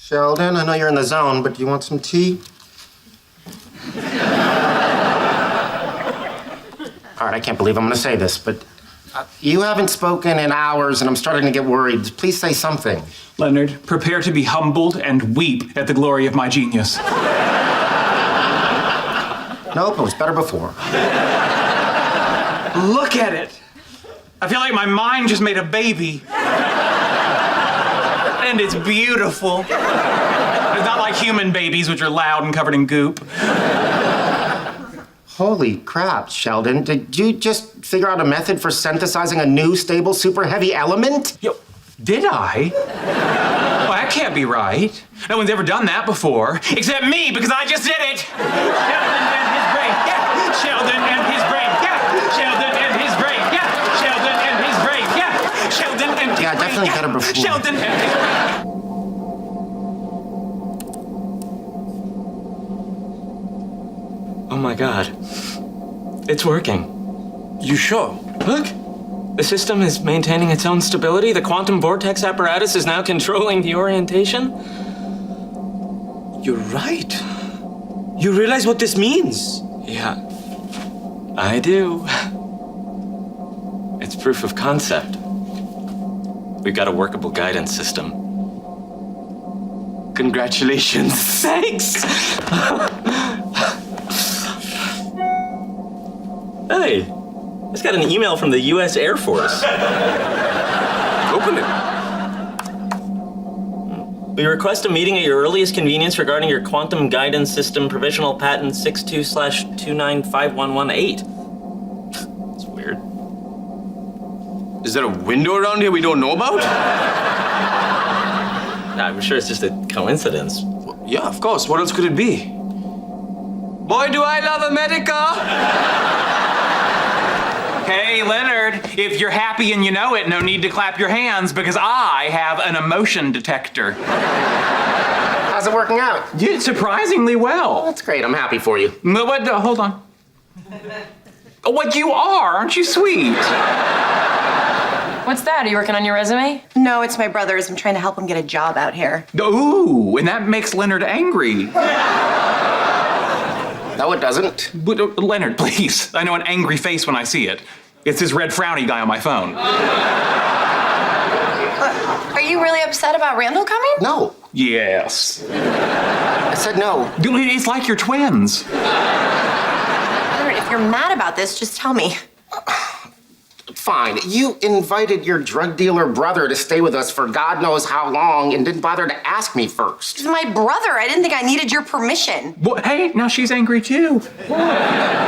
Sheldon, I know you're in the zone, but do you want some tea? All right, I can't believe I'm gonna say this, but you haven't spoken in hours and I'm starting to get worried. Please say something. Leonard, prepare to be humbled and weep at the glory of my genius. Nope, it was better before. Look at it. I feel like my mind just made a baby. And it's beautiful. It's not like human babies, which are loud and covered in goop. Holy crap, Sheldon. Did you just figure out a method for synthesizing a new, stable, super heavy element? Yo, did I? Well, that can't be right. No one's ever done that before, except me, because I just did it. Sheldon and his brain, yeah. Sheldon and his brain, yeah. Sheldon and his brain, yeah. Sheldon and his brain, yeah. Sheldon and his Yeah, brain, definitely better before. Sheldon and his brain. Oh my God. It's working. You sure? Look! The system is maintaining its own stability. The quantum vortex apparatus is now controlling the orientation. You're right. You realize what this means? Yeah, I do. It's proof of concept. We've got a workable guidance system. Congratulations. Thanks! Hey, I just got an email from the U.S. Air Force. Open it. We request a meeting at your earliest convenience regarding your quantum guidance system provisional patent 62/2951118. It's weird. Is there a window around here we don't know about? I'm sure it's just a coincidence. Yeah, of course. What else could it be? Boy, do I love America! Hey, Leonard, if you're happy and you know it, no need to clap your hands because I have an emotion detector. How's it working out? Yeah, surprisingly well. That's great. I'm happy for you. No, but hold on. Oh, what you are? Aren't you sweet? What's that? Are you working on your resume? No, it's my brother's. I'm trying to help him get a job out here. Ooh, and that makes Leonard angry. No, it doesn't. But, Leonard, please. I know an angry face when I see it. It's this red frowny guy on my phone. Are you really upset about Randall coming? No. Yes. I said no. Dude, it's like you're twins. Leonard, if you're mad about this, just tell me. Fine. You invited your drug dealer brother to stay with us for God knows how long and didn't bother to ask me first. He's my brother. I didn't think I needed your permission. Well, hey, now she's angry too.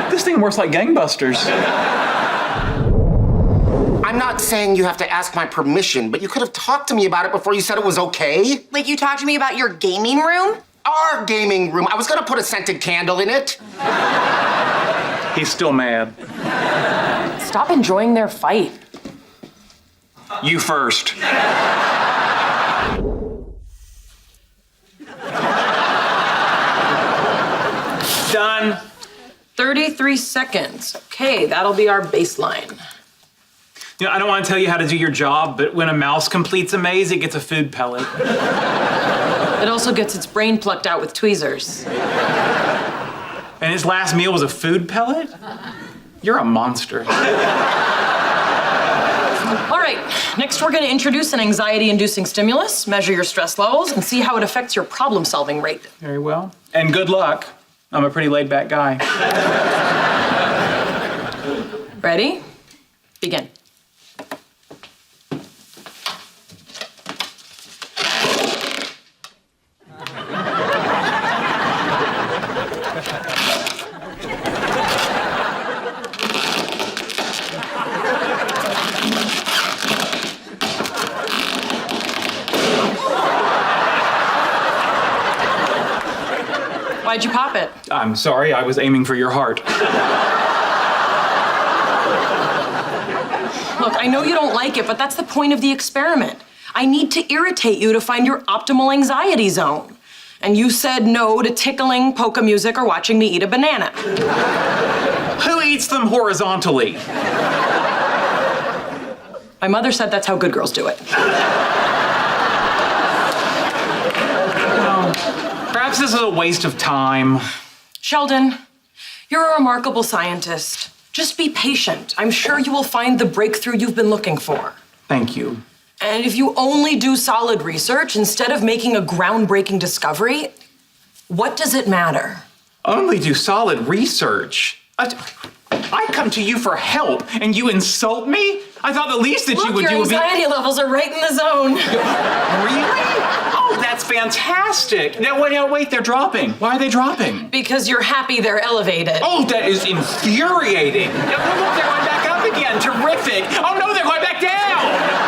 This thing works like gangbusters. I'm not saying you have to ask my permission, but you could have talked to me about it before you said it was okay. Like you talked to me about your gaming room? Our gaming room. I was gonna put a scented candle in it. He's still mad. Stop enjoying their fight. You first. Done. 33 seconds. Okay, that'll be our baseline. You know, I don't want to tell you how to do your job, but when a mouse completes a maze, it gets a food pellet. It also gets its brain plucked out with tweezers. And his last meal was a food pellet? You're a monster. All right, next we're gonna introduce an anxiety-inducing stimulus, measure your stress levels, and see how it affects your problem-solving rate. Very well. And good luck. I'm a pretty laid-back guy. Ready? Begin. Why'd you pop it? I'm sorry, I was aiming for your heart. Look, I know you don't like it, but that's the point of the experiment. I need to irritate you to find your optimal anxiety zone. And you said no to tickling, polka music, or watching me eat a banana. Who eats them horizontally? My mother said that's how good girls do it. Perhaps this is a waste of time. Sheldon, you're a remarkable scientist. Just be patient. I'm sure you will find the breakthrough you've been looking for. Thank you. And if you only do solid research instead of making a groundbreaking discovery, what does it matter? Only do solid research. I come to you for help, and you insult me? I thought the least that you would Your do would be... anxiety levels are right in the zone. Really? Oh, that's fantastic. No, wait, they're dropping. Why are they dropping? Because you're happy they're elevated. Oh, that is infuriating. No, look, they're going back up again. Terrific. Oh, no, they're going back down.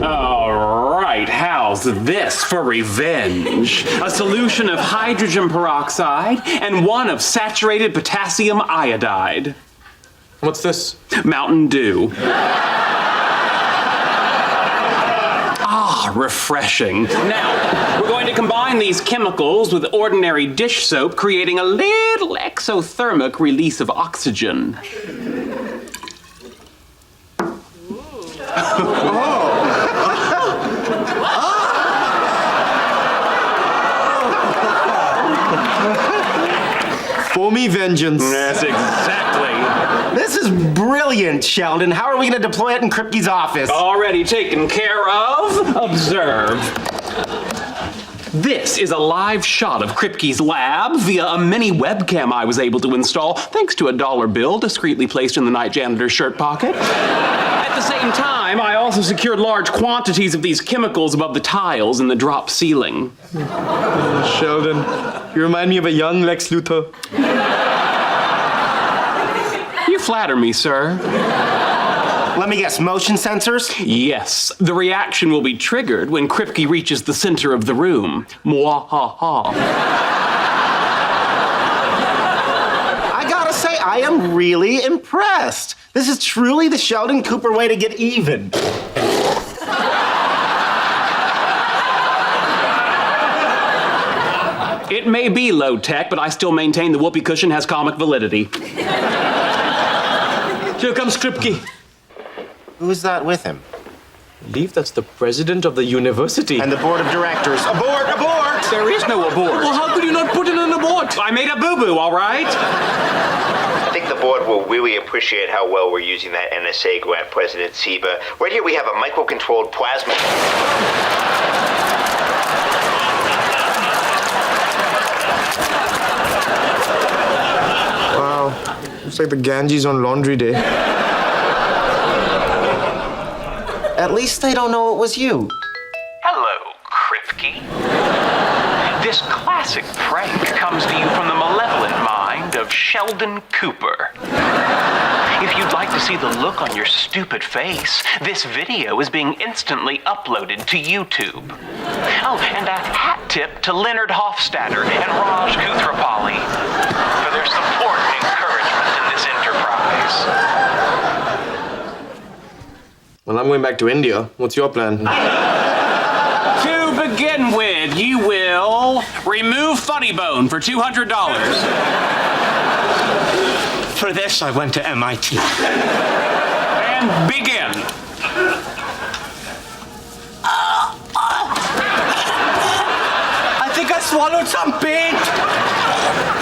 All right, how's this for revenge? A solution of hydrogen peroxide and one of saturated potassium iodide. What's this? Mountain Dew. Refreshing. Now, we're going to combine these chemicals with ordinary dish soap, creating a little exothermic release of oxygen. For me, vengeance. Yes, exactly. This is brilliant, Sheldon. How are we going to deploy it in Kripke's office? Already taken care of. Observe. This is a live shot of Kripke's lab via a mini webcam I was able to install thanks to a dollar bill discreetly placed in the night janitor's shirt pocket. At the same time, I also secured large quantities of these chemicals above the tiles in the drop ceiling. Sheldon, you remind me of a young Lex Luthor. You flatter me, sir. Let me guess, motion sensors? Yes, the reaction will be triggered when Kripke reaches the center of the room. Mwahaha. I gotta say, I am really impressed. This is truly the Sheldon Cooper way to get even. It may be low tech, but I still maintain the whoopee cushion has comic validity. Here comes Kripke. Who's that with him? I believe that's the president of the university. And the board of directors. Abort! Abort! There is no abort. Well, how could you not put in an abort? I made a boo-boo, all right? I think the board will really appreciate how well we're using that NSA grant, President Sieber. Right here we have a micro-controlled plasma. Wow. Looks like the Ganges on laundry day. At least they don't know it was you. Hello, Kripke. This classic prank comes to you from the malevolent mind of Sheldon Cooper. If you'd like to see the look on your stupid face, this video is being instantly uploaded to YouTube. Oh, and a hat tip to Leonard Hofstadter and Raj Kuthrapali for their support and encouragement in this enterprise. Well, I'm going back to India. What's your plan? To begin with, you will remove Funny Bone for $200. For this, I went to MIT. And begin. I think I swallowed some paint.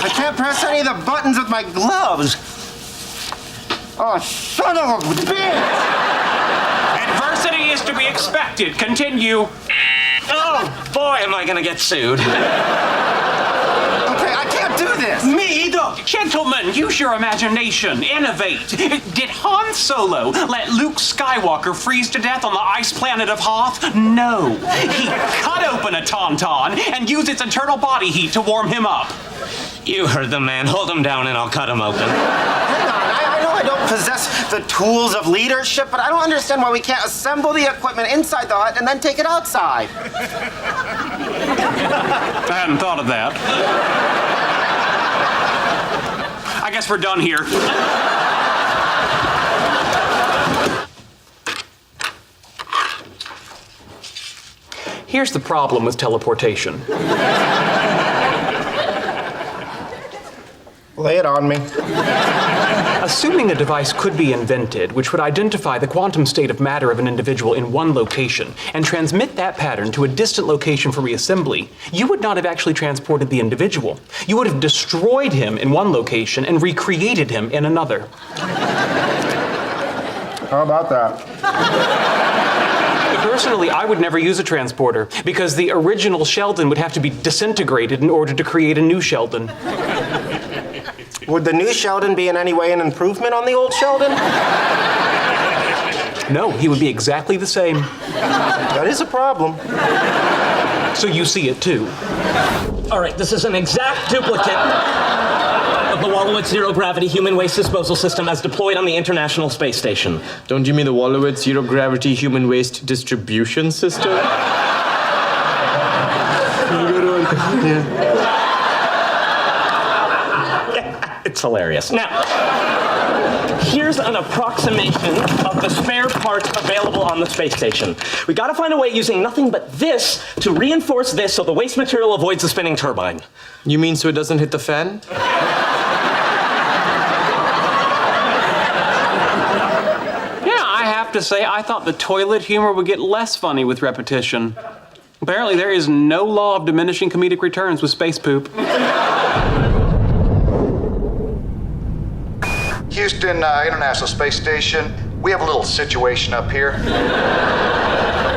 I can't press any of the buttons with my gloves. Oh, son of a bitch! Adversity is to be expected. Continue. Oh, boy, am I gonna get sued. Okay, I can't do this. Me either. Gentlemen, use your imagination. Innovate. Did Han Solo let Luke Skywalker freeze to death on the ice planet of Hoth? No. He cut open a tauntaun and used its internal body heat to warm him up. You heard the man. Hold him down and I'll cut him open. Hang on, I know I don't possess the tools of leadership, but I don't understand why we can't assemble the equipment inside the hut and then take it outside. I hadn't thought of that. I guess we're done here. Here's the problem with teleportation. Lay it on me. Assuming a device could be invented which would identify the quantum state of matter of an individual in one location and transmit that pattern to a distant location for reassembly, you would not have actually transported the individual. You would have destroyed him in one location and recreated him in another. How about that? Personally, I would never use a transporter because the original Sheldon would have to be disintegrated in order to create a new Sheldon. Would the new Sheldon be in any way an improvement on the old Sheldon? No, he would be exactly the same. That is a problem. So you see it too. All right, this is an exact duplicate of the Wolowitz zero-gravity human waste disposal system as deployed on the International Space Station. Don't you mean the Wolowitz zero-gravity human waste distribution system? Good one. Yeah. It's hilarious. Now, here's an approximation of the spare parts available on the space station. We gotta find a way using nothing but this to reinforce this so the waste material avoids the spinning turbine. You mean so it doesn't hit the fan? Yeah, I have to say, I thought the toilet humor would get less funny with repetition. Apparently, there is no law of diminishing comedic returns with space poop. Houston International Space Station, we have a little situation up here.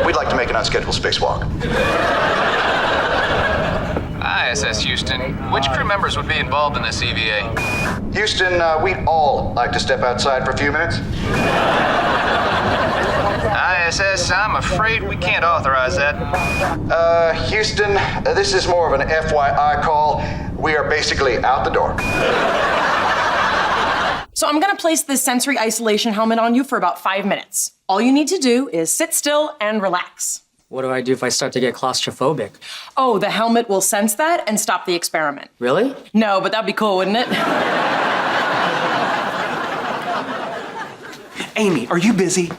We'd like to make an unscheduled spacewalk. ISS Houston, which crew members would be involved in this EVA? Houston, we'd all like to step outside for a few minutes. ISS, I'm afraid we can't authorize that. Houston, this is more of an FYI call. We are basically out the door. So I'm gonna place this sensory isolation helmet on you for about 5 minutes. All you need to do is sit still and relax. What do I do if I start to get claustrophobic? Oh, the helmet will sense that and stop the experiment. Really? No, but that'd be cool, wouldn't it? Amy, are you busy?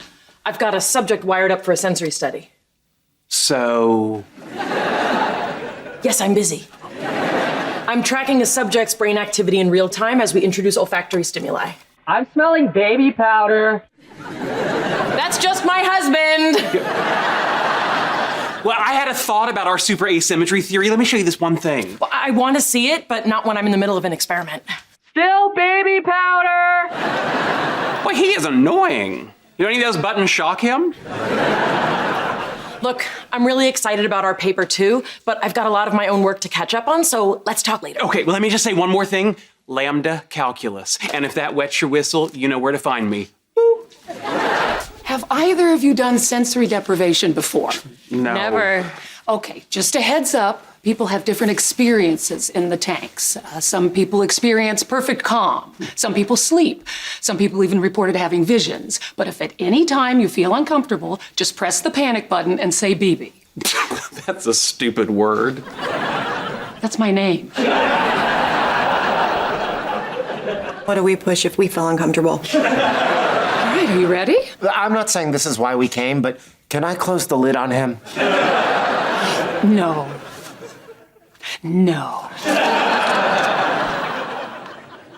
I've got a subject wired up for a sensory study. So... Yes, I'm busy. I'm tracking a subject's brain activity in real time as we introduce olfactory stimuli. I'm smelling baby powder. That's just my husband! Well, I had a thought about our super asymmetry theory. Let me show you this one thing. Well, I want to see it, but not when I'm in the middle of an experiment. Still baby powder! Well, he is annoying. You know any of those buttons shock him? Look, I'm really excited about our paper too, but I've got a lot of my own work to catch up on, so let's talk later. Okay, well, let me just say one more thing. Lambda calculus. And if that wets your whistle, you know where to find me. Have either of you done sensory deprivation before? No. Never. Okay, just a heads up. People have different experiences in the tanks. Some people experience perfect calm. Some people sleep. Some people even reported having visions. But if at any time you feel uncomfortable, just press the panic button and say BB. That's a stupid word. That's my name. What do we push if we feel uncomfortable? All right, are you ready? I'm not saying this is why we came, but can I close the lid on him? No. No.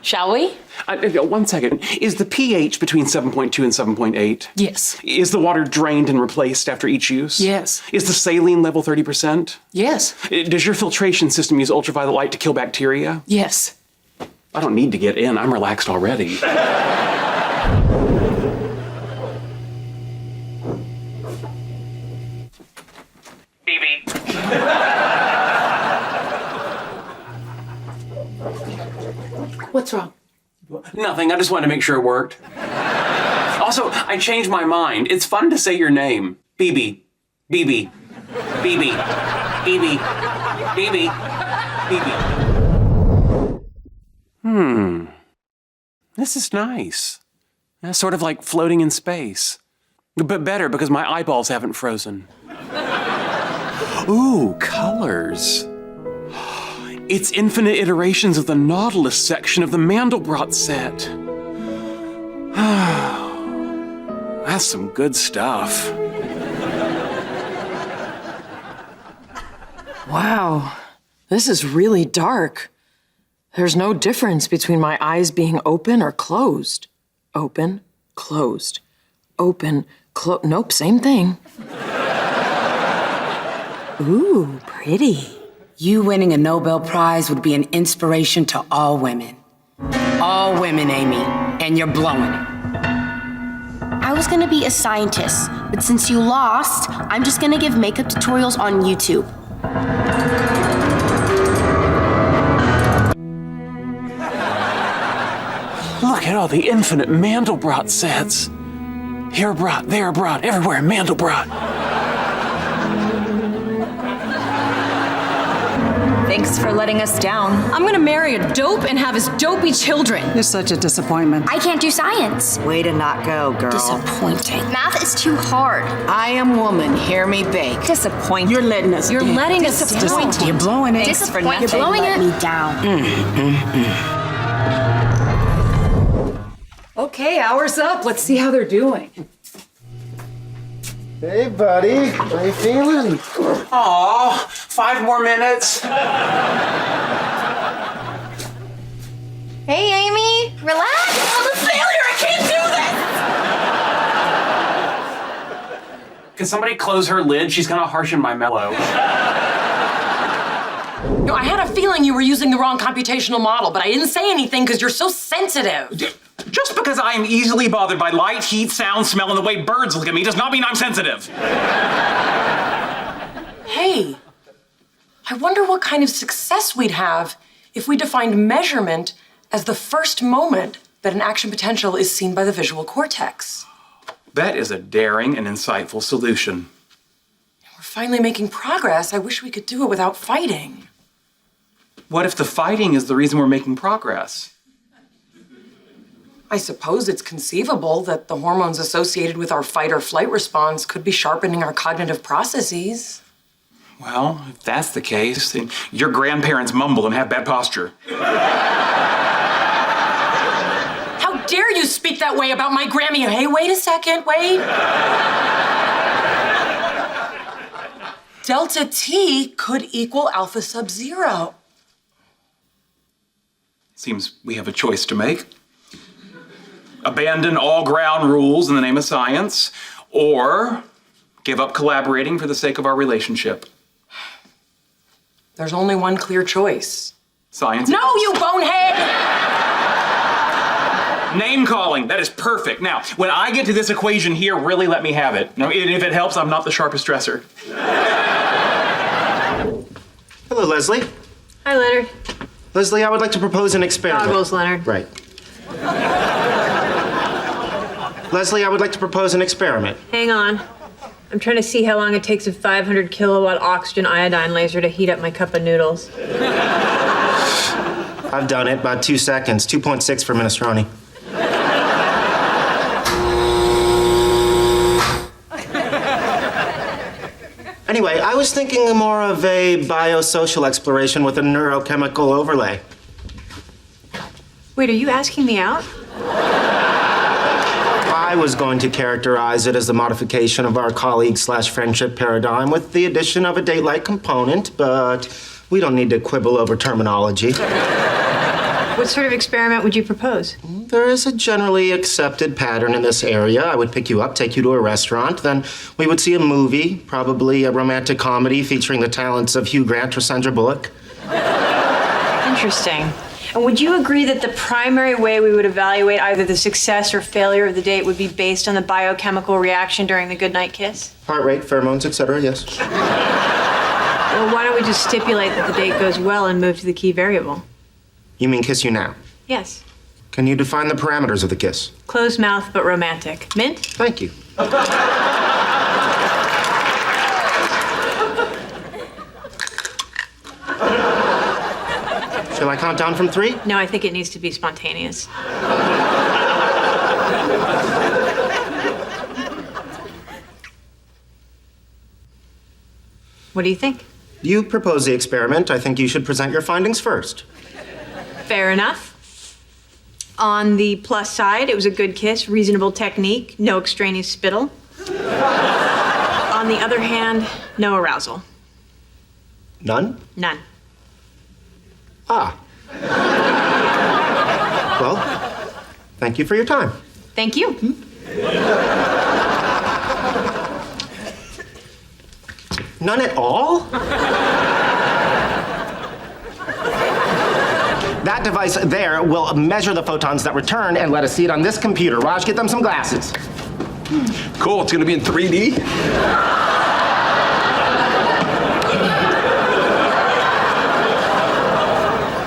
Shall we? 1 second. Is the pH between 7.2 and 7.8? Yes. Is the water drained and replaced after each use? Yes. Is the saline level 30%? Yes. Does your filtration system use ultraviolet light to kill bacteria? Yes. I don't need to get in. I'm relaxed already. What's wrong? Nothing. I just wanted to make sure it worked. Also, I changed my mind. It's fun to say your name. BB. BB. BB. BB. BB. BB. This is nice. That's sort of like floating in space. But better because my eyeballs haven't frozen. Ooh, colors. It's infinite iterations of the Nautilus section of the Mandelbrot set. That's some good stuff. Wow, this is really dark. There's no difference between my eyes being open or closed. Open, closed. Open, nope, same thing. Ooh, pretty. You winning a Nobel Prize would be an inspiration to all women. All women, Amy. And you're blowing it. I was gonna be a scientist, but since you lost, I'm just gonna give makeup tutorials on YouTube. Look at all the infinite Mandelbrot sets. Here brought, there brought, everywhere Mandelbrot. Thanks for letting us down. I'm gonna marry a dope and have his dopey children. You're such a disappointment. I can't do science. Way to not go, girl. Disappointing. Math is too hard. I am woman. Hear me bake. Disappointing. You're letting us You're down. letting us down. You're blowing it. Disappointing. You're blowing it. Me down. Okay, hour's up. Let's see how they're doing. Hey, buddy. How you feeling? Aw, 5 more minutes. Hey, Amy. Relax. I'm a failure. I can't do this. Can somebody close her lid? She's gonna harshen my mellow. No, I had a feeling you were using the wrong computational model, but I didn't say anything because you're so sensitive. Just because I am easily bothered by light, heat, sound, smell, and the way birds look at me does not mean I'm sensitive. Hey, I wonder what kind of success we'd have if we defined measurement as the first moment that an action potential is seen by the visual cortex. That is a daring and insightful solution. We're finally making progress. I wish we could do it without fighting. What if the fighting is the reason we're making progress? I suppose it's conceivable that the hormones associated with our fight or flight response could be sharpening our cognitive processes. Well, if that's the case, then your grandparents mumble and have bad posture. How dare you speak that way about my Grammy? Hey, wait a second, wait. Delta T could equal alpha sub zero. Seems we have a choice to make. Abandon all ground rules in the name of science, or give up collaborating for the sake of our relationship. There's only one clear choice. Science. No, you bonehead! Name calling, that is perfect. Now, when I get to this equation here, really let me have it. Now, and if it helps, I'm not the sharpest dresser. Hello, Leslie. Hi, Leonard. Leslie, I would like to propose an experiment. Goggles, Leonard. Right. Leslie, I would like to propose an experiment. Hang on. I'm trying to see how long it takes a 500 kilowatt oxygen iodine laser to heat up my cup of noodles. I've done it, about 2 seconds. 2.6 for minestrone. Anyway, I was thinking more of a biosocial exploration with a neurochemical overlay. Wait, are you asking me out? I was going to characterize it as a modification of our colleague/friendship paradigm with the addition of a date-like component, but we don't need to quibble over terminology. What sort of experiment would you propose? There is a generally accepted pattern in this area. I would pick you up, take you to a restaurant, then we would see a movie, probably a romantic comedy featuring the talents of Hugh Grant or Sandra Bullock. Interesting. And would you agree that the primary way we would evaluate either the success or failure of the date would be based on the biochemical reaction during the goodnight kiss? Heart rate, pheromones, etc., yes. Well, why don't we just stipulate that the date goes well and move to the key variable? You mean kiss you now? Yes. Can you define the parameters of the kiss? Closed mouth but romantic. Mint? Thank you. Shall I count down from 3? No, I think it needs to be spontaneous. What do you think? You propose the experiment. I think you should present your findings first. Fair enough. On the plus side, it was a good kiss, reasonable technique, no extraneous spittle. On the other hand, no arousal. None? None. Ah. Well, thank you for your time. Thank you. None at all? That device there will measure the photons that return and let us see it on this computer. Raj, get them some glasses. Cool, it's gonna be in 3D?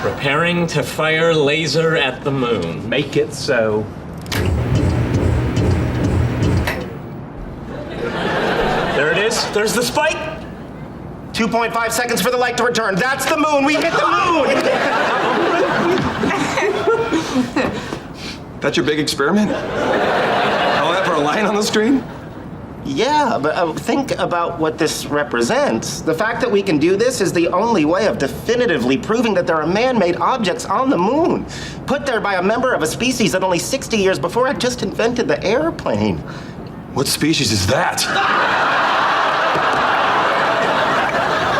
Preparing to fire laser at the moon. Make it so. There it is. There's the spike. 2.5 seconds for the light to return. That's the moon. We hit the moon. That's your big experiment? All that for a line on the screen? Yeah, but think about what this represents. The fact that we can do this is the only way of definitively proving that there are man-made objects on the moon, put there by a member of a species that only 60 years before had just invented the airplane. What species is that?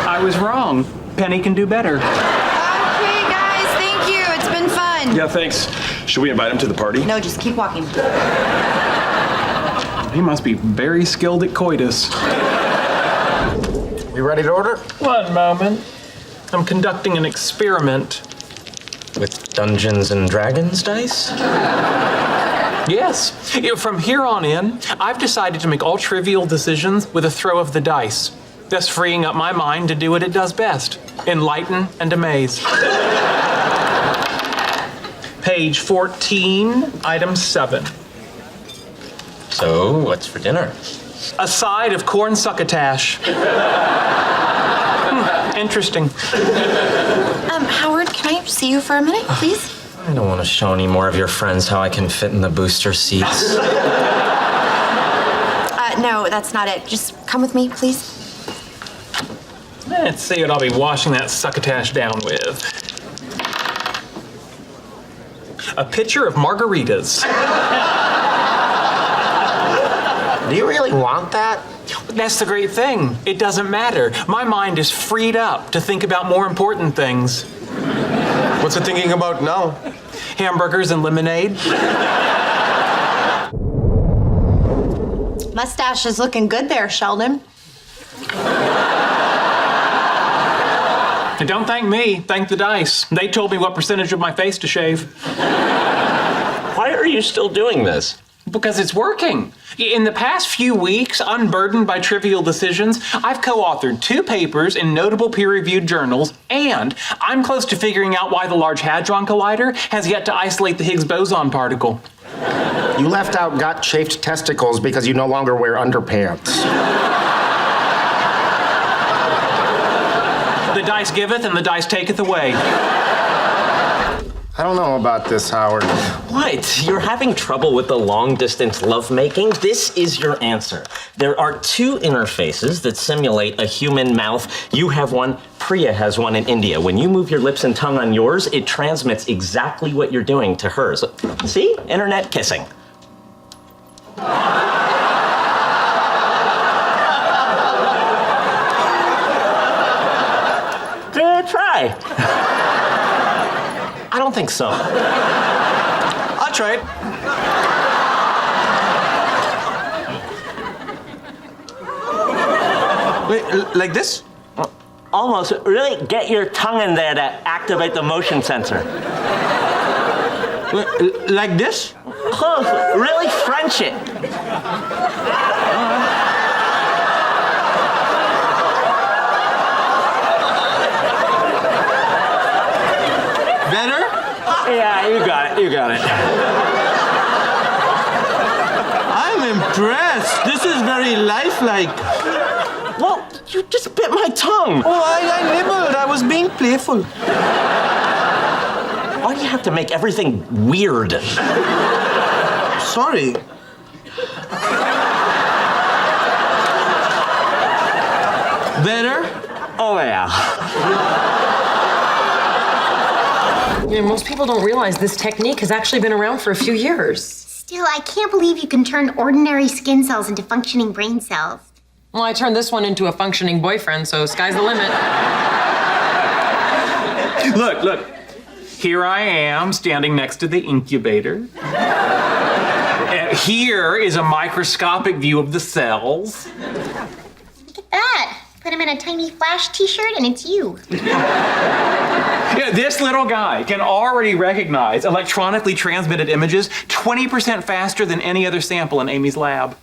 I was wrong. Penny can do better. Okay, guys, thank you. It's been fun. Yeah, thanks. Should we invite him to the party? No, just keep walking. He must be very skilled at coitus. We ready to order? One moment. I'm conducting an experiment. With Dungeons and Dragons dice? Yes. From here on in, I've decided to make all trivial decisions with a throw of the dice, thus freeing up my mind to do what it does best: enlighten and amaze. Page 14, item 7. So, what's for dinner? A side of corn succotash. Interesting. Howard, can I see you for a minute, please? I don't want to show any more of your friends how I can fit in the booster seats. No, that's not it. Just come with me, please. Let's see what I'll be washing that succotash down with. A pitcher of margaritas. Do you really want that? That's the great thing. It doesn't matter. My mind is freed up to think about more important things. What's it thinking about now? Hamburgers and lemonade. Mustache is looking good there, Sheldon. Don't thank me, thank the dice. They told me what percentage of my face to shave. Why are you still doing this? Because it's working. In the past few weeks, unburdened by trivial decisions, I've co-authored 2 papers in notable peer-reviewed journals, and I'm close to figuring out why the Large Hadron Collider has yet to isolate the Higgs boson particle. You left out gut-shaped testicles because you no longer wear underpants. The dice giveth and the dice taketh away. I don't know about this, Howard. What? You're having trouble with the long-distance lovemaking? This is your answer. There are 2 interfaces that simulate a human mouth. You have one, Priya has one in India. When you move your lips and tongue on yours, it transmits exactly what you're doing to hers. See? Internet kissing. Try. I don't think so. I'll try it. Wait, like this? Almost. Really get your tongue in there to activate the motion sensor. Wait, like this? Close. Really French it. Better? Yeah, you got it. I'm impressed. This is very lifelike. Well, you just bit my tongue. Oh, I nibbled. I was being playful. Why do you have to make everything weird? Sorry. Better? Oh, yeah. Yeah, most people don't realize this technique has actually been around for a few years. Still, I can't believe you can turn ordinary skin cells into functioning brain cells. Well, I turned this one into a functioning boyfriend, so sky's the limit. Look. Here I am, standing next to the incubator. Here is a microscopic view of the cells. Look at that. Put him in a tiny Flash t-shirt and it's you. Yeah, this little guy can already recognize electronically transmitted images 20% faster than any other sample in Amy's lab.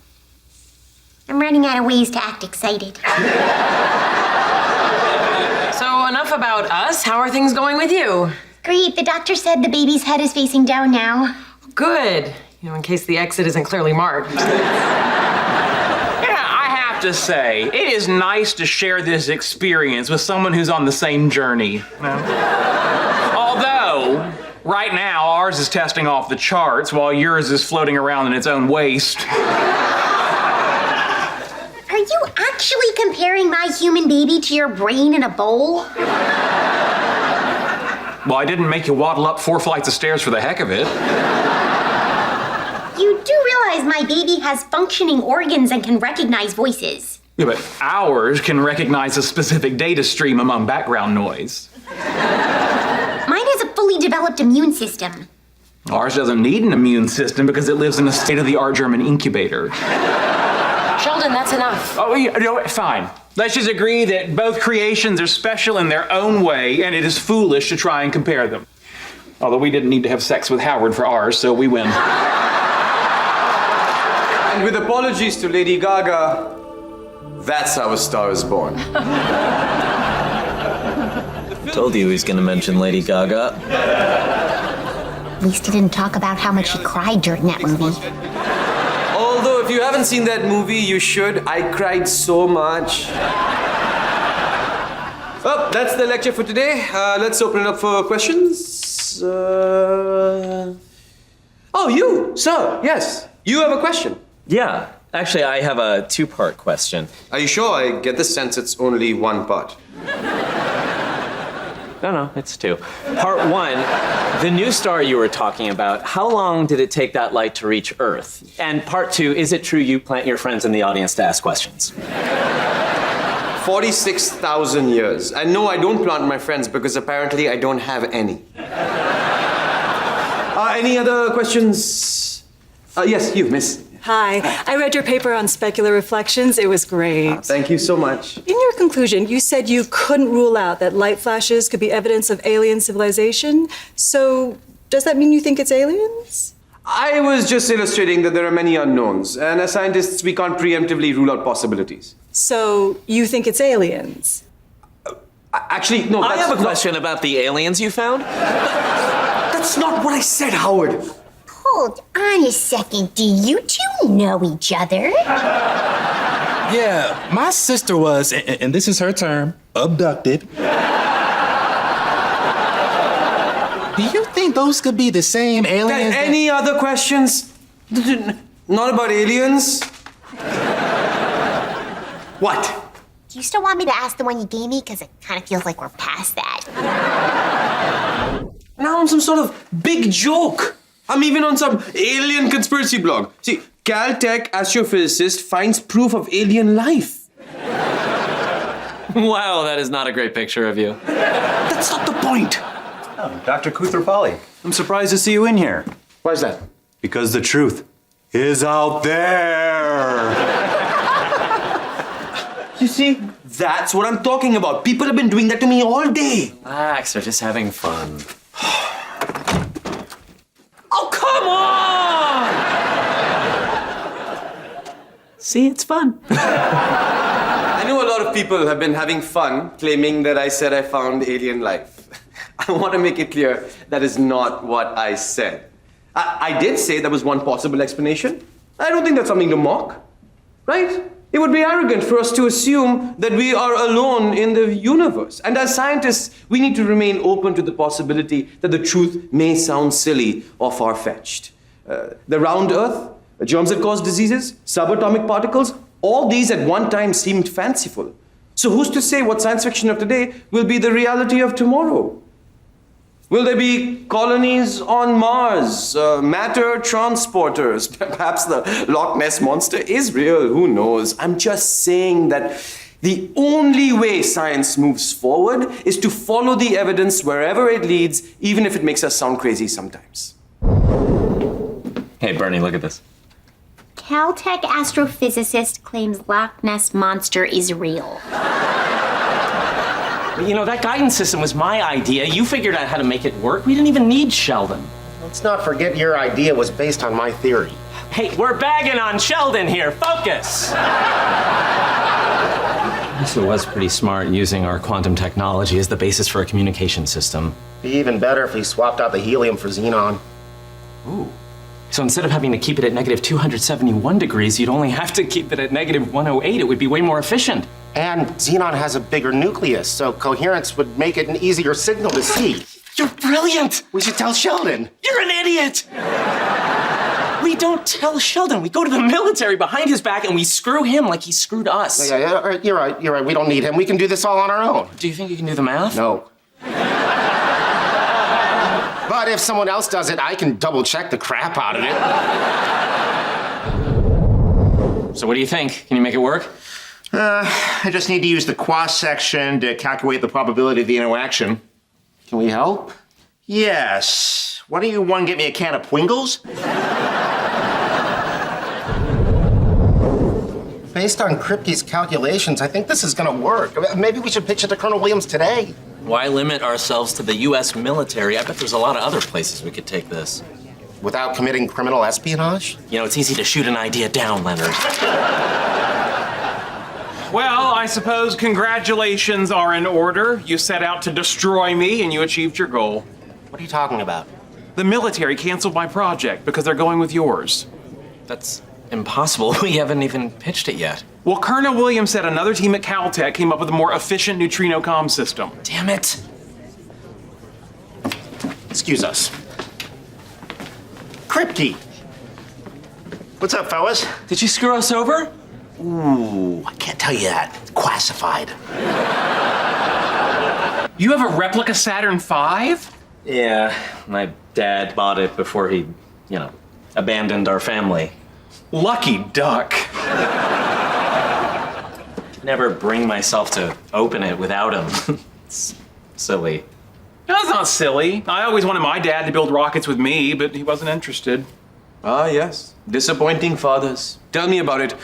I'm running out of ways to act excited. So enough about us. How are things going with you? Great. The doctor said the baby's head is facing down now. Good. You know, in case the exit isn't clearly marked. To say, it is nice to share this experience with someone who's on the same journey. You know? Although, right now, ours is testing off the charts while yours is floating around in its own waste. Are you actually comparing my human baby to your brain in a bowl? Well, I didn't make you waddle up 4 flights of stairs for the heck of it. You do realize my baby has functioning organs and can recognize voices. Yeah, but ours can recognize a specific data stream among background noise. Mine has a fully developed immune system. Ours doesn't need an immune system because it lives in a state-of-the-art German incubator. Sheldon, that's enough. Oh, you know what? Fine. Let's just agree that both creations are special in their own way, and it is foolish to try and compare them. Although we didn't need to have sex with Howard for ours, so we win. And with apologies to Lady Gaga, that's how A Star Is Born. Told you he was gonna mention Lady Gaga. At least he didn't talk about how much he cried during that movie. Although, if you haven't seen that movie, you should. I cried so much. Well, that's the lecture for today. Let's open it up for questions. Oh, you, sir. Yes. You have a question. Yeah, actually, I have a 2-part question. Are you sure? I get the sense it's only 1 part. No, it's 2. Part 1, the new star you were talking about, how long did it take that light to reach Earth? And part 2, is it true you plant your friends in the audience to ask questions? 46,000 years. And no, I don't plant my friends because apparently I don't have any. Any other questions? Yes, you, miss. Hi, I read your paper on specular reflections. It was great. Thank you so much. In your conclusion, you said you couldn't rule out that light flashes could be evidence of alien civilization. So, does that mean you think it's aliens? I was just illustrating that there are many unknowns, and as scientists, we can't preemptively rule out possibilities. So, you think it's aliens? Actually, no, I have a question about the aliens you found. That's not what I said, Howard. Hold on a second. Do you two know each other? Yeah, my sister was, and this is her term, abducted. Do you think those could be the same aliens? Any other questions? Not about aliens? What? Do you still want me to ask the one you gave me? Because it kind of feels like we're past that. Now I'm some sort of big joke. I'm even on some alien conspiracy blog. See, Caltech astrophysicist finds proof of alien life. Wow, that is not a great picture of you. That's not the point. Oh, Dr. Kuthrapali, I'm surprised to see you in here. Why is that? Because the truth is out there. You see, that's what I'm talking about. People have been doing that to me all day. Relax, they're just having fun. Oh, come on! See, it's fun. I know a lot of people have been having fun claiming that I said I found alien life. I want to make it clear that is not what I said. I did say there was one possible explanation. I don't think that's something to mock, right? It would be arrogant for us to assume that we are alone in the universe. And as scientists, we need to remain open to the possibility that the truth may sound silly or far-fetched. The round Earth, germs that cause diseases, subatomic particles, all these at one time seemed fanciful. So who's to say what science fiction of today will be the reality of tomorrow? Will there be colonies on Mars, matter transporters? Perhaps the Loch Ness Monster is real, who knows? I'm just saying that The only way science moves forward is to follow the evidence wherever it leads, even if it makes us sound crazy sometimes. Hey, Bernie, look at this. Caltech astrophysicist claims Loch Ness Monster is real. You know, that guidance system was my idea. You figured out how to make it work. We didn't even need Sheldon. Let's not forget your idea was based on my theory. Hey, we're bagging on Sheldon here. Focus! This was pretty smart using our quantum technology as the basis for a communication system. Be even better if we swapped out the helium for xenon. Ooh. So instead of having to keep it at negative 271 degrees, you'd only have to keep it at negative 108. It would be way more efficient. And xenon has a bigger nucleus, so coherence would make it an easier signal to see. You're brilliant! We should tell Sheldon. You're an idiot! We don't tell Sheldon. We go to the military behind his back and we screw him like he screwed us. Yeah, you're right. We don't need him. We can do this all on our own. Do you think you can do the math? No. But if someone else does it, I can double check the crap out of it. So what do you think? Can you make it work? I just need to use the cross section to calculate the probability of the interaction. Can we help? Yes. Why don't you one get me a can of Pringles? Based on Kripke's calculations, I think this is gonna work. Maybe we should pitch it to Colonel Williams today. Why limit ourselves to the U.S. military? I bet there's a lot of other places we could take this. Without committing criminal espionage? You know, it's easy to shoot an idea down, Leonard. Well, I suppose congratulations are in order. You set out to destroy me and you achieved your goal. What are you talking about? The military canceled my project because they're going with yours. That's impossible. We haven't even pitched it yet. Well, Colonel Williams said another team at Caltech came up with a more efficient neutrino comm system. Damn it. Excuse us. Kripke! What's up, fellas? Did you screw us over? Ooh, I can't tell you that. It's classified. You have a replica Saturn V? Yeah, my dad bought it before he, abandoned our family. Lucky duck. Never bring myself to open it without him. It's silly. No, that's not silly. I always wanted my dad to build rockets with me, but he wasn't interested. Ah, yes. Disappointing fathers. Tell me about it.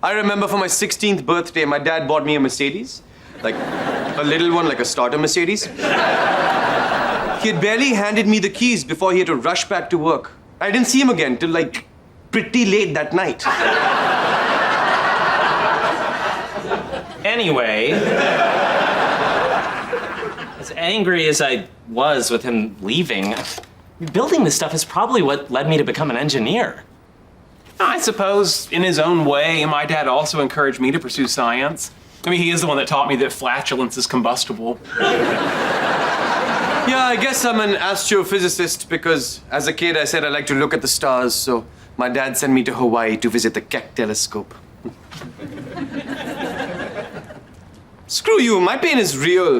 I remember for my 16th birthday, my dad bought me a Mercedes. Like, a little one, like a starter Mercedes. He had barely handed me the keys before he had to rush back to work. I didn't see him again till, pretty late that night. Anyway, as angry as I was with him leaving, building this stuff is probably what led me to become an engineer. I suppose, in his own way, my dad also encouraged me to pursue science. I mean, he is the one that taught me that flatulence is combustible. Yeah, I guess I'm an astrophysicist because as a kid I said I like to look at the stars, so my dad sent me to Hawaii to visit the Keck telescope. Screw you, my pain is real.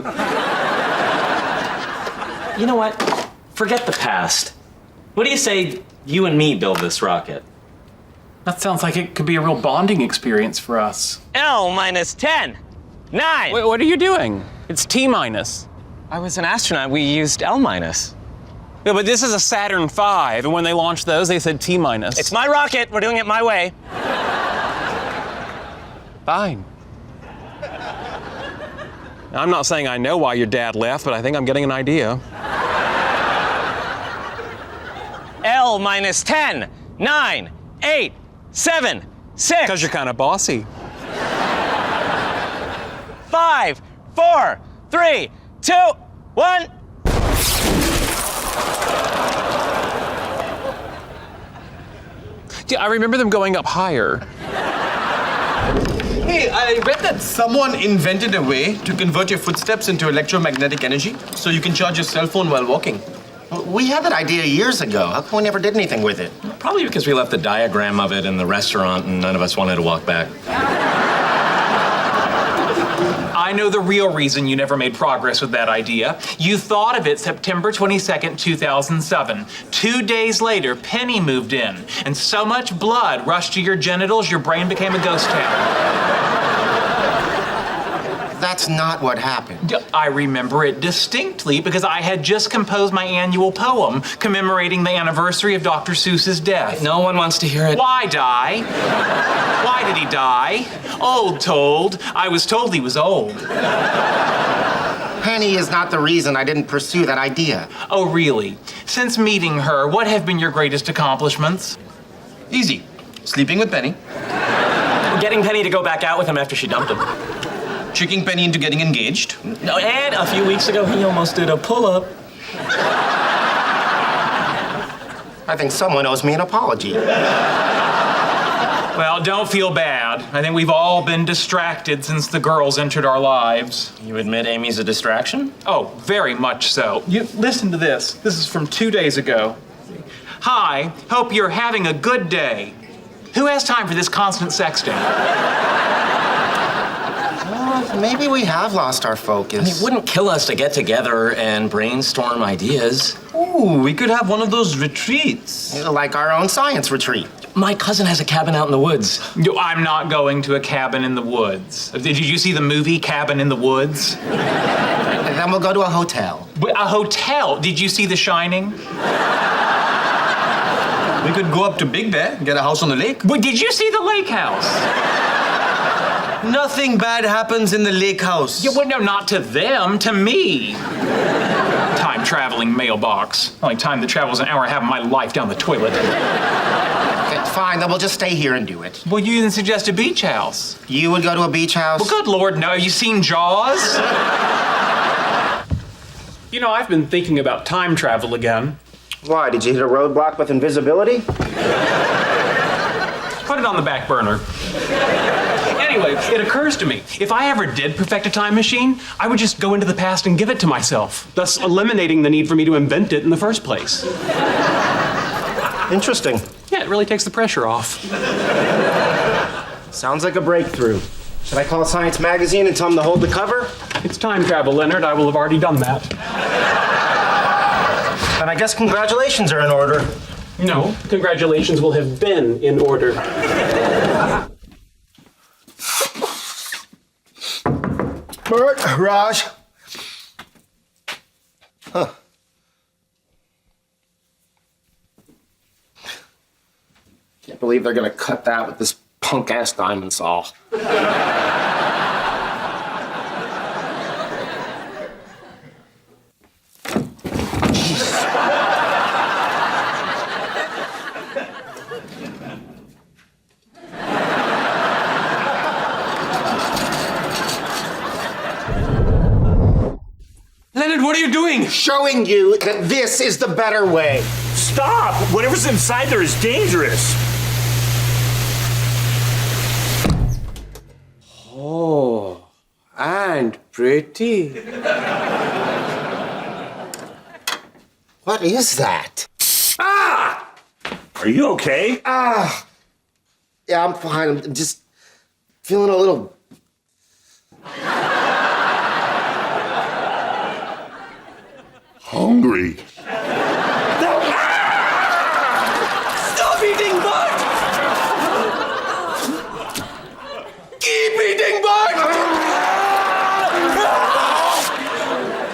You know what? Forget the past. What do you say you and me build this rocket? That sounds like it could be a real bonding experience for us. L minus 10, 9. Wait, what are you doing? It's T minus. I was an astronaut. We used L minus. Yeah, but this is a Saturn V, and when they launched those, they said T minus. It's my rocket. We're doing it my way. Fine. I'm not saying I know why your dad left, but I think I'm getting an idea. L minus 10, 9, 8, 7, 6. Because you're kind of bossy. 5, 4, 3, 2, 1. Yeah, I remember them going up higher. Hey, I read that someone invented a way to convert your footsteps into electromagnetic energy so you can charge your cell phone while walking. We had that idea years ago. How come we never did anything with it? Probably because we left the diagram of it in the restaurant and none of us wanted to walk back. I know the real reason you never made progress with that idea. You thought of it September 22nd, 2007. 2 days later, Penny moved in, and so much blood rushed to your genitals, your brain became a ghost town. That's not what happened. I remember it distinctly because I had just composed my annual poem commemorating the anniversary of Dr. Seuss's death. No one wants to hear it. Why die? Why did he die? Old told. I was told he was old. Penny is not the reason I didn't pursue that idea. Oh, really? Since meeting her, what have been your greatest accomplishments? Easy. Sleeping with Penny. Getting Penny to go back out with him after she dumped him. Tricking Penny into getting engaged. No, and a few weeks ago, he almost did a pull-up. I think someone owes me an apology. Well, don't feel bad. I think we've all been distracted since the girls entered our lives. You admit Amy's a distraction? Oh, very much so. You listen to this. This is from 2 days ago. Hi, hope you're having a good day. Who has time for this constant sexting? Maybe we have lost our focus. It wouldn't kill us to get together and brainstorm ideas. Ooh, we could have one of those retreats. Like our own science retreat. My cousin has a cabin out in the woods. I'm not going to a cabin in the woods. Did you see the movie Cabin in the Woods? And then we'll go to a hotel. A hotel? Did you see The Shining? We could go up to Big Bear and get a house on the lake. But did you see the lake house? Nothing bad happens in the lake house. Yeah, well, no, not to them, to me. Time-traveling mailbox. Only time that travels an hour and a half of my life down the toilet. Okay, fine, then we'll just stay here and do it. Well, you didn't suggest a beach house. You would go to a beach house? Well, good Lord, no. Have you seen Jaws? You know, I've been thinking about time travel again. Why, did you hit a roadblock with invisibility? Put it on the back burner. Anyway, it occurs to me, if I ever did perfect a time machine, I would just go into the past and give it to myself, thus eliminating the need for me to invent it in the first place. Interesting. Yeah, it really takes the pressure off. Sounds like a breakthrough. Should I call Science Magazine and tell them to hold the cover? It's time travel, Leonard. I will have already done that. And I guess congratulations are in order. No, congratulations will have been in order. Bert, Raj. Huh. Can't believe they're gonna cut that with this punk-ass diamond saw. Leonard, what are you doing? Showing you that this is the better way. Stop! Whatever's inside there is dangerous. Oh, and pretty. What is that? Ah! Are you okay? Ah! Yeah, I'm fine. I'm just feeling a little... Hungry. Stop eating butt! Keep eating butt!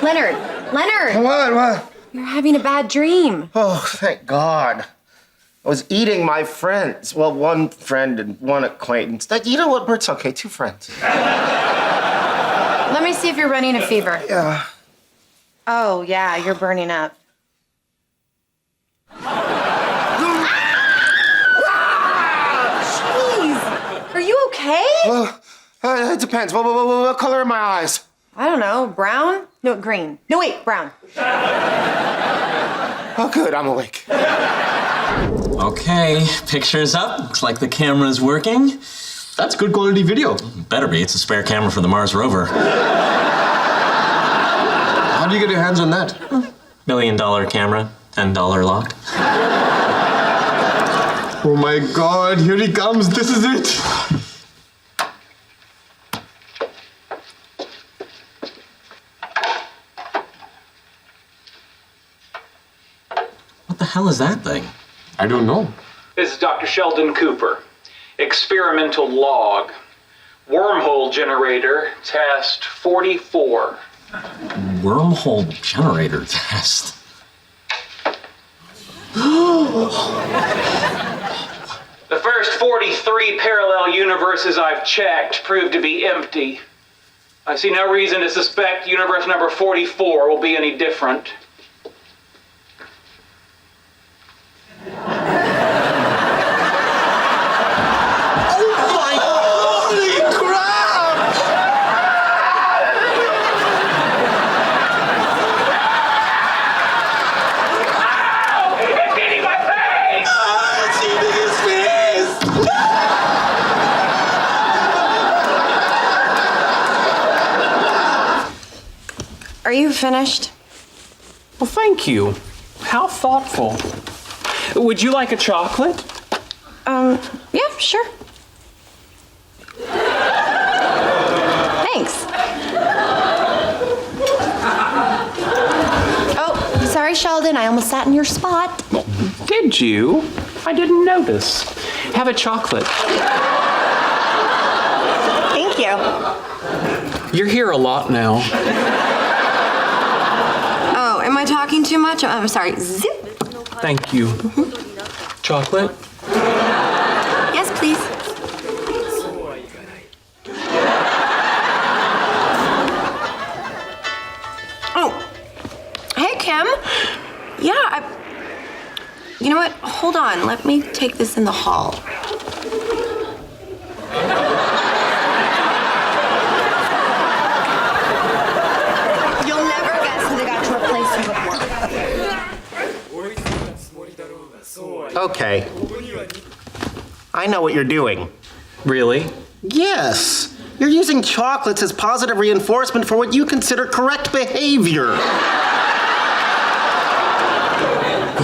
Leonard! Leonard! What? You're having a bad dream. Oh, thank God. I was eating my friends. Well, one friend and one acquaintance. You know what, Bert's okay, 2 friends. Let me see if you're running a fever. Yeah. Oh, yeah, you're burning up. Jeez! Are you okay? Well, it depends. What color are my eyes? I don't know. Brown? No, green. No, wait, brown. Oh, good. I'm awake. Okay, picture's up. Looks like the camera's working. That's good quality video. Better be. It's a spare camera for the Mars rover. How do you get your hands on that? $1 million camera, $10 locked. Oh my God, here he comes. This is it. What the hell is that thing? I don't know. This is Dr. Sheldon Cooper. Experimental log. Wormhole generator, test 44. Wormhole generator test. The first 43 parallel universes I've checked proved to be empty. I see no reason to suspect universe number 44 will be any different. Are you finished? Well, thank you. How thoughtful. Would you like a chocolate? Yeah, sure. Thanks. Oh, sorry, Sheldon. I almost sat in your spot. Did you? I didn't notice. Have a chocolate. Thank you. You're here a lot now. Oh, am I talking too much? I'm sorry. Zip. Thank you. Chocolate? Yes, please. Oh. Hey, Kim. Yeah, you know what? Hold on. Let me take this in the hall. You'll never guess who they got to replace you with. Okay. I know what you're doing. Really? Yes. You're using chocolates as positive reinforcement for what you consider correct behavior.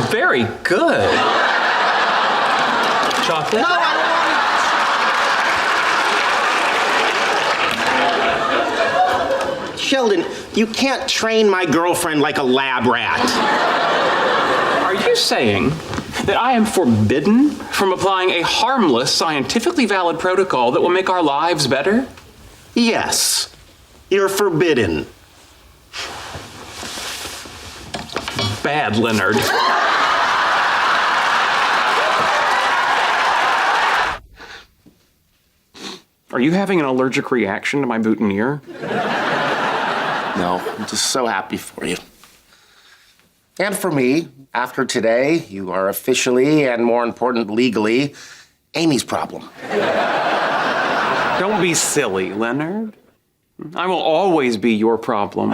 Very good. Chocolate? No, I don't want it. Sheldon, you can't train my girlfriend like a lab rat. Are you saying that I am forbidden from applying a harmless, scientifically valid protocol that will make our lives better? Yes. You're forbidden. Bad, Leonard. Are you having an allergic reaction to my boutonniere? No, I'm just so happy for you. And for me, after today, you are officially, and more important, legally, Amy's problem. Don't be silly, Leonard. I will always be your problem.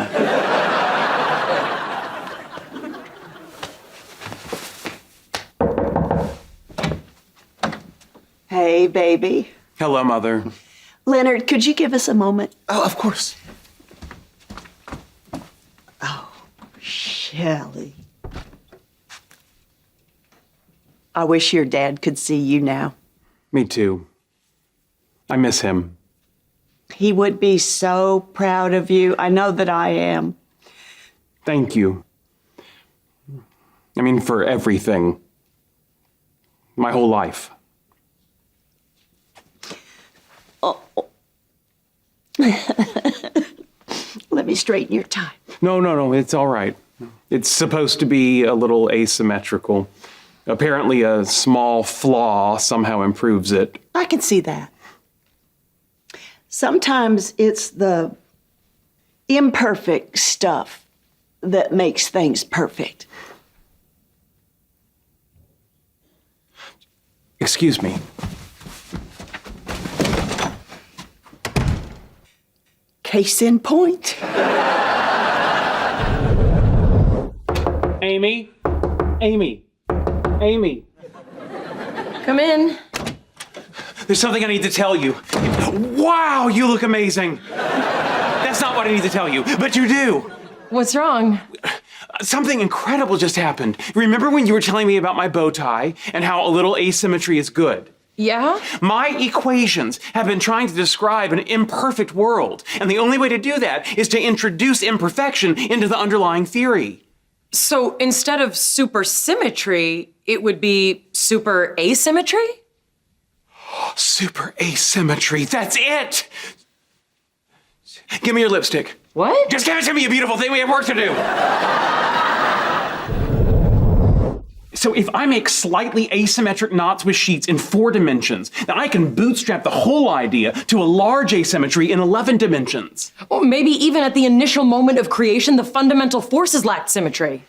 Hey, baby. Hello, Mother. Leonard, could you give us a moment? Oh, of course. Oh, Shelley. I wish your dad could see you now. Me too. I miss him. He would be so proud of you. I know that I am. Thank you. I mean, for everything. My whole life. Oh. Let me straighten your tie. No, it's all right. It's supposed to be a little asymmetrical. Apparently, a small flaw somehow improves it. I can see that. Sometimes it's the imperfect stuff that makes things perfect. Excuse me. Case in point. Amy? Amy? Amy? Come in. There's something I need to tell you. Wow, you look amazing. That's not what I need to tell you, but you do. What's wrong? Something incredible just happened. Remember when you were telling me about my bow tie and how a little asymmetry is good? Yeah? My equations have been trying to describe an imperfect world, and the only way to do that is to introduce imperfection into the underlying theory. So instead of supersymmetry, it would be super asymmetry? Super asymmetry. That's it. Give me your lipstick. What? Just give it to me, you beautiful thing. We have work to do. So if I make slightly asymmetric knots with sheets in 4 dimensions, then I can bootstrap the whole idea to a large asymmetry in 11 dimensions. Or maybe even at the initial moment of creation, the fundamental forces lacked symmetry.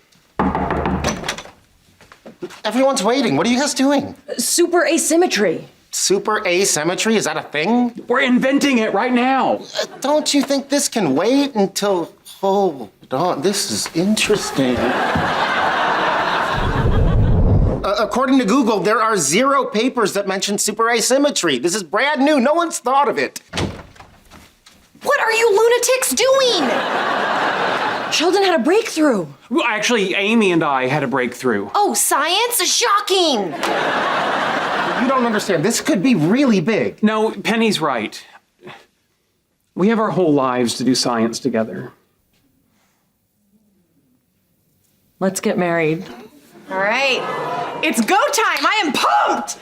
Everyone's waiting. What are you guys doing? Super asymmetry. Super asymmetry? Is that a thing? We're inventing it right now. Don't you think this can wait until... Hold on, this is interesting. According to Google, there are 0 papers that mention super asymmetry. This is brand new. No one's thought of it. What are you lunatics doing? Sheldon had a breakthrough. Well, actually, Amy and I had a breakthrough. Oh, science? Shocking! You don't understand. This could be really big. No, Penny's right. We have our whole lives to do science together. Let's get married. All right. It's go time. I am pumped.